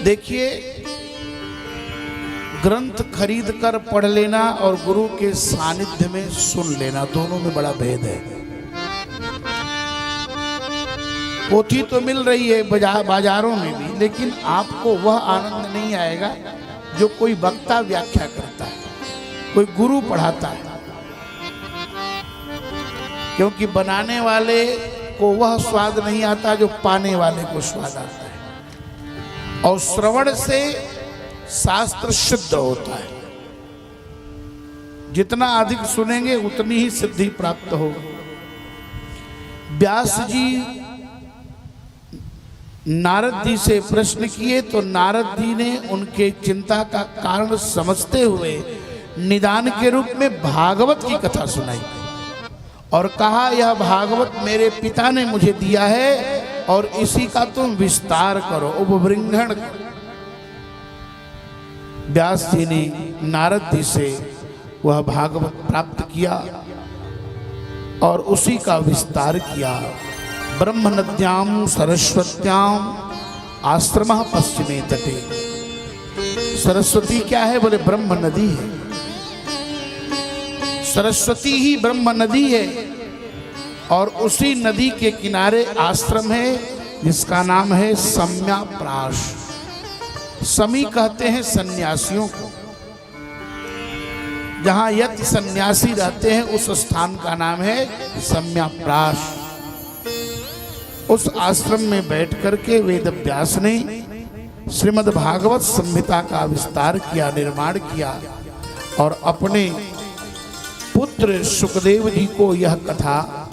देखिए, ग्रंथ खरीद कर पढ़ लेना और गुरु के सानिध्य में सुन लेना, दोनों में बड़ा भेद है। पोथी तो मिल रही है बाजारों में भी, लेकिन आपको वह आनंद नहीं आएगा जो कोई वक्ता व्याख्या करता है, कोई गुरु पढ़ाता है। क्योंकि बनाने वाले को वह स्वाद नहीं आता जो पाने वाले को स्वाद आता है। और श्रवण से शास्त्र शुद्ध होता है। जितना अधिक सुनेंगे उतनी ही सिद्धि प्राप्त होगी। व्यास जी नारद जी से प्रश्न किए तो नारद जी ने उनके चिंता का कारण समझते हुए निदान के रूप में भागवत की कथा सुनाई और कहा, यह भागवत मेरे पिता ने मुझे दिया है और इसी का तुम विस्तार करो, उपबृंहण करो। व्यास जी ने नारद जी से वह भागवत प्राप्त किया और उसी का विस्तार किया। ब्रह्म नद्याम सरस्वत्याम आश्रमः पश्चिमे तटे। सरस्वती क्या है? बोले ब्रह्म नदी है। सरस्वती ही ब्रह्म नदी है और उसी नदी के किनारे आश्रम है जिसका नाम है सम्याप्राश। समी कहते हैं सन्यासियों को। जहां यति सन्यासी रहते हैं उस स्थान का नाम है सम्याप्राश। उस आश्रम में बैठ करके वेद व्यास ने श्रीमद् भागवत संहिता का विस्तार किया, निर्माण किया और अपने पुत्र सुखदेव जी को यह कथा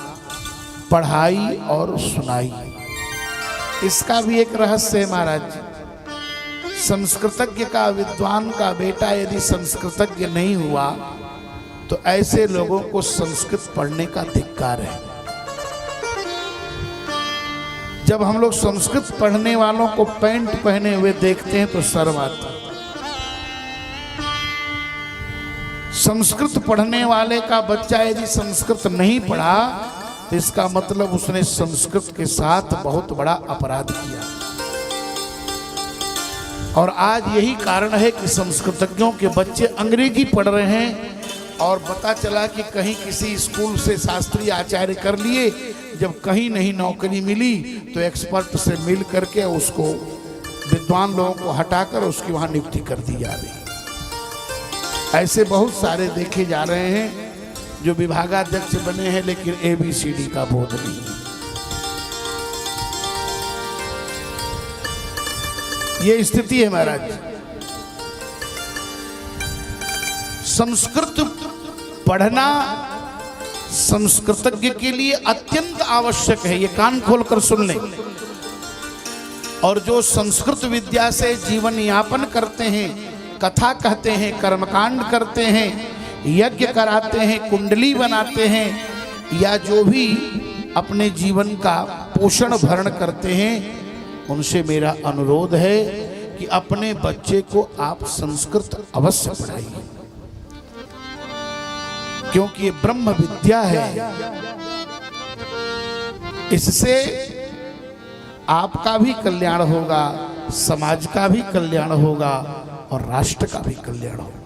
पढ़ाई और सुनाई। इसका भी एक रहस्य है महाराज। संस्कृतज्ञ का, विद्वान का बेटा यदि संस्कृतज्ञ नहीं हुआ तो ऐसे लोगों को संस्कृत पढ़ने का धिक्कार है। जब हम लोग संस्कृत पढ़ने वालों को पैंट पहने हुए देखते हैं तो शर्म आती है। संस्कृत पढ़ने वाले का बच्चा यदि संस्कृत नहीं पढ़ा तो इसका मतलब उसने संस्कृत के साथ बहुत बड़ा अपराध किया। और आज यही कारण है कि संस्कृतज्ञों के बच्चे अंग्रेजी पढ़ रहे हैं और पता चला कि कहीं किसी स्कूल से शास्त्रीय आचार्य कर लिए, जब कहीं नहीं नौकरी मिली तो एक्सपर्ट से मिल करके उसको, विद्वान लोगों को हटाकर उसकी वहां नियुक्ति कर दी जा रही है। ऐसे बहुत सारे देखे जा रहे हैं जो विभागाध्यक्ष बने हैं लेकिन ABCD का बोध नहीं है। ये स्थिति है महाराज। संस्कृत पढ़ना संस्कृतज्ञ के लिए अत्यंत आवश्यक है। ये कान खोलकर सुन लें। और जो संस्कृत विद्या से जीवन यापन करते हैं, कथा कहते हैं, कर्मकांड करते हैं, यज्ञ कराते हैं, कुंडली बनाते हैं या जो भी अपने जीवन का पोषण भरण करते हैं, उनसे मेरा अनुरोध है कि अपने बच्चे को आप संस्कृत अवश्य पढ़ाइए, क्योंकि ये ब्रह्म विद्या है। इससे आपका भी कल्याण होगा, समाज का भी कल्याण होगा और राष्ट्र का भी कल्याण होगा।